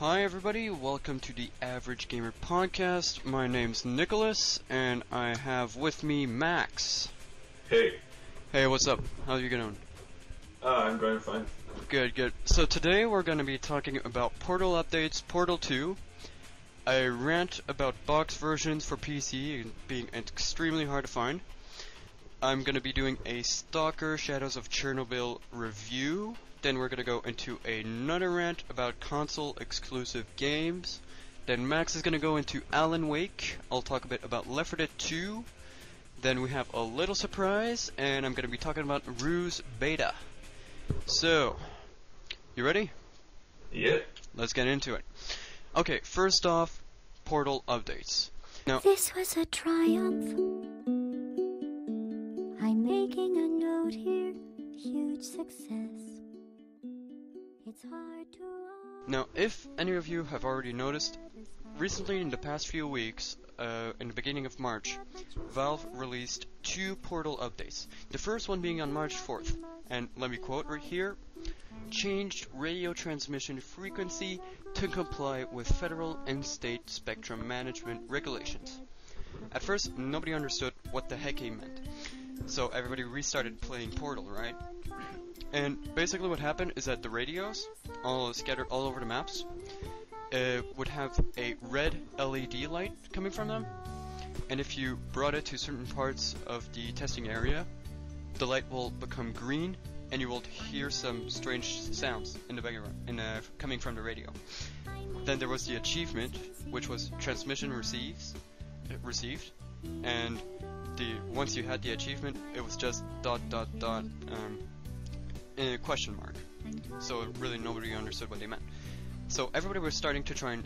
Hi everybody, welcome to the Average Gamer Podcast. My name's Nicholas, and I have with me Max. Hey. Hey, what's up? How are you doing? I'm going fine. Good, good. So today we're going to be talking about Portal updates, Portal 2, a rant about box versions for PC being extremely hard to find. I'm going to be doing a Stalker Shadows of Chernobyl review. Then we're going to go into another rant about console-exclusive games. Then Max is going to go into Alan Wake. I'll talk a bit about Left 4 Dead 2. Then we have a little surprise, and I'm going to be talking about Ruse Beta. So, you ready? Yep. Let's get into it. Okay, first off, Portal updates. Now, this was a triumph. I'm making a note here. Huge success. It's hard to Now, if any of you have already noticed, recently in the past few weeks, in the beginning of March, Valve released 2 Portal updates. The first one being on March 4th, and let me quote right here, changed radio transmission frequency to comply with federal and state spectrum management regulations. At first, nobody understood what the heck he meant, so everybody restarted playing Portal, right? And basically what happened is that the radios, all scattered all over the maps, would have a red LED light coming from them, and if you brought it to certain parts of the testing area, the light will become green, and you will hear some strange sounds in the background, coming from the radio. Then there was the achievement, which was transmission received, and once you had the achievement, it was just ... question mark. So really nobody understood what they meant. So everybody was starting to try and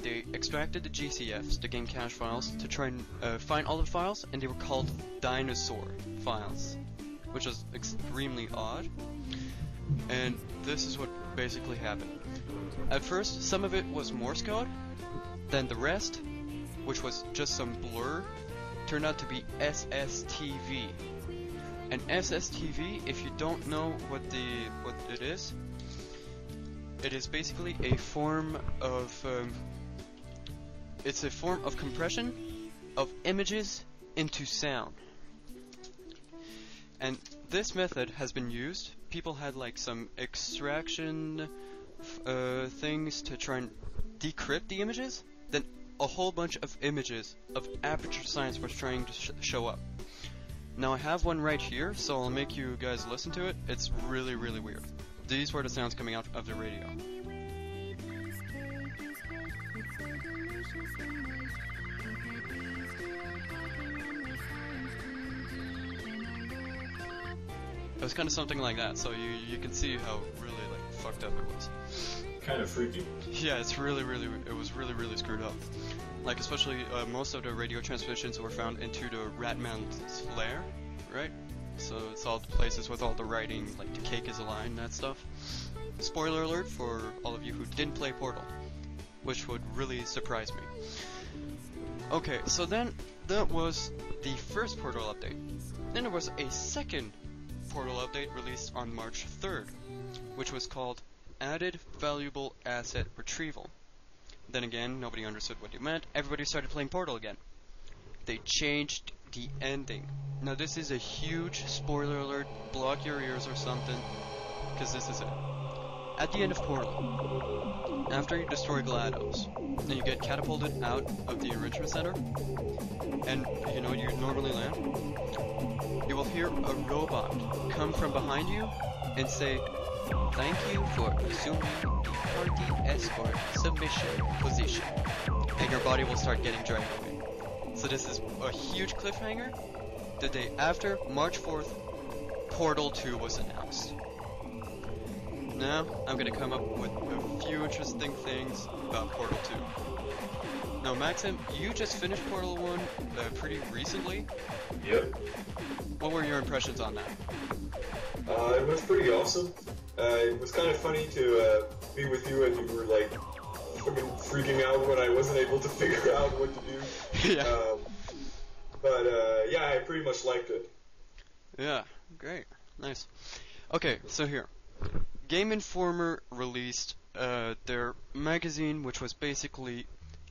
they extracted the GCFs, the game cache files, to try and find all the files, and they were called dinosaur files, which was extremely odd. And this is what basically happened. At first, some of it was Morse code, then the rest, which was just some blur, turned out to be SSTV. And SSTV, if you don't know what it is basically a form of compression of images into sound. And this method has been used. People had like some extraction things to try and decrypt the images. Then a whole bunch of images of aperture science was trying to show up. Now I have one right here, so I'll make you guys listen to it. It's really, really weird. These were the sounds coming out of the radio. It was kind of something like that, so you can see how really like fucked up it was. Kind of freaky. Yeah, it was really screwed up. Like especially most of the radio transmissions were found into the Ratman's lair, right? So it's all the places with all the writing, like the cake is a line, that stuff. Spoiler alert for all of you who didn't play Portal, which would really surprise me. Okay, so then that was the first Portal update. Then there was a second Portal update released on March 3rd, which was called Added Valuable Asset Retrieval. Then again, nobody understood what it meant. Everybody started playing Portal again. They changed the ending. Now this is a huge spoiler alert, block your ears or something, because this is it. At the end of Portal, after you destroy GLaDOS, then you get catapulted out of the enrichment center, and you know you normally land, you will hear a robot come from behind you and say, "Thank you for assuming the party escort submission position," and your body will start getting dragged away. So this is a huge cliffhanger. The day after, March 4th, Portal 2 was announced. Now, I'm gonna come up with a few interesting things about Portal 2. Now, Maxim, you just finished Portal 1 pretty recently. Yep. What were your impressions on that? It was pretty awesome. It was kind of funny to be with you and you were like fucking freaking out when I wasn't able to figure out what to do. Yeah. But yeah, I pretty much liked it. Yeah, great. Nice. Okay, so here. Game Informer released their magazine, which was basically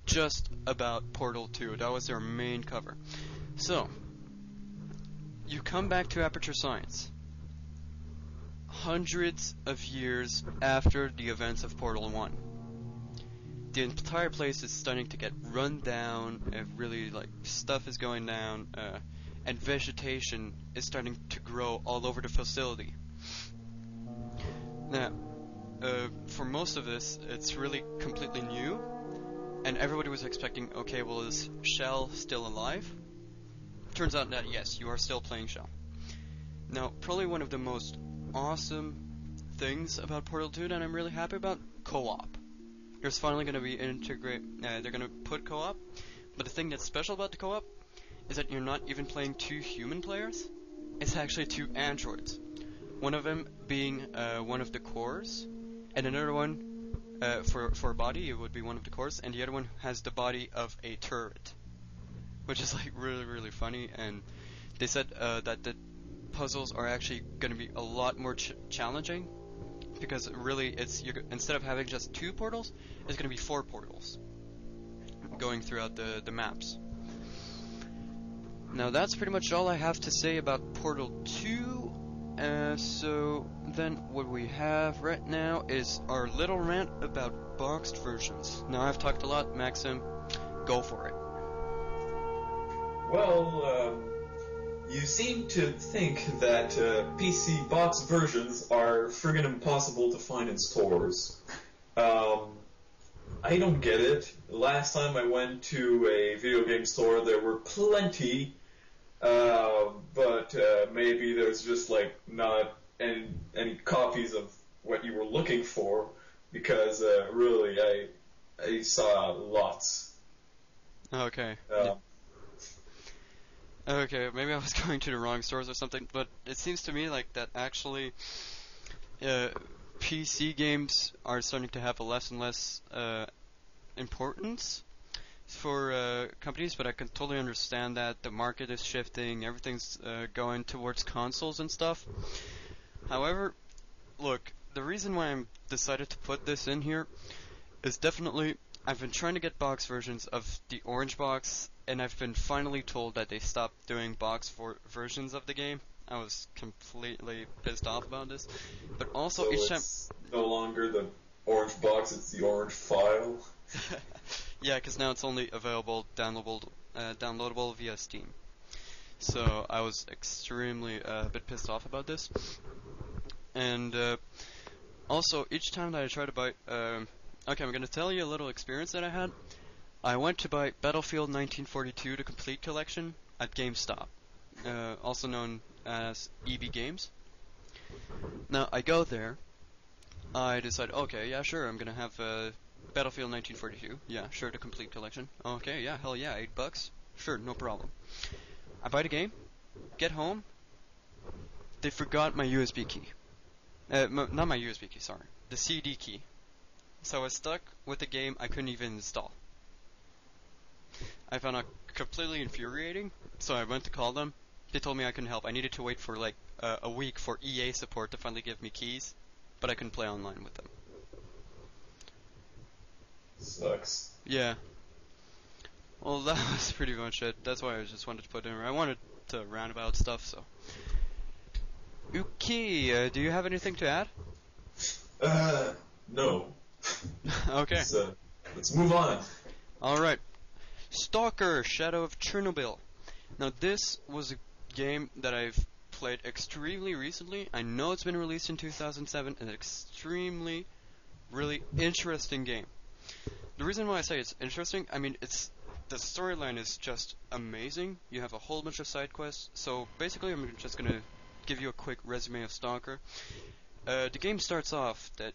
just about Portal 2. That was their main cover. So, you come back to Aperture Science, hundreds of years after the events of Portal 1. The entire place is starting to get run down, really, like, stuff is going down, and vegetation is starting to grow all over the facility. Now, for most of this, it's really completely new, and everybody was expecting, okay, well, is Shell still alive? Turns out that, yes, you are still playing Shell. Now, probably one of the most awesome things about Portal 2 that I'm really happy about, co-op. There's finally going to be they're going to put co-op, but the thing that's special about the co-op is that you're not even playing two human players, it's actually two androids. One of them being one of the cores, and another one, for a body, it would be one of the cores, and the other one has the body of a turret. Which is like really, really funny, and they said that the puzzles are actually going to be a lot more challenging, because really instead of having just 2 portals, it's going to be 4 portals going throughout the maps. Now that's pretty much all I have to say about Portal 2. So then what we have right now is our little rant about boxed versions. Now I've talked a lot, Maxim, go for it. Well, you seem to think that PC box versions are friggin' impossible to find in stores. I don't get it. Last time I went to a video game store, there were plenty, but maybe there's just like not any copies of what you were looking for, because really I saw lots. Okay. Okay, maybe I was going to the wrong stores or something, but it seems to me like that actually PC games are starting to have a less and less importance for companies, but I can totally understand that the market is shifting, everything's going towards consoles and stuff. However, look, the reason why I'm decided to put this in here is definitely I've been trying to get box versions of the Orange Box, and I've been finally told that they stopped doing box versions of the game. I was completely pissed off about this. But also, so each time... it's no longer the Orange Box, it's the Orange File. Yeah, because now it's only available downloadable via Steam. So I was extremely a bit pissed off about this. And also, each time that I try to buy... okay, I'm going to tell you a little experience that I had. I went to buy Battlefield 1942, the complete collection, at GameStop, also known as EB Games. Now, I go there, I decide, okay, yeah, sure, I'm gonna have Battlefield 1942, yeah, sure, the complete collection. Okay, yeah, hell yeah, $8, sure, no problem. I buy the game, get home, they forgot my USB key. Not my USB key, sorry, the CD key. So I was stuck with a game I couldn't even install. I found out completely infuriating, so I went to call them. They told me I couldn't help. I needed to wait for like a week for EA support to finally give me keys, but I couldn't play online with them. Sucks. Yeah. Well, that was pretty much it. That's why I just wanted to put it in. I wanted to rant about stuff, so. Okay, do you have anything to add? No. Okay. So, let's move on. Alright. Stalker, Shadow of Chernobyl. Now this was a game that I've played extremely recently. I know it's been released in 2007, an extremely, really interesting game. The reason why I say it's interesting, I mean, the storyline is just amazing. You have a whole bunch of side quests. So basically I'm just gonna give you a quick resume of Stalker. The game starts off that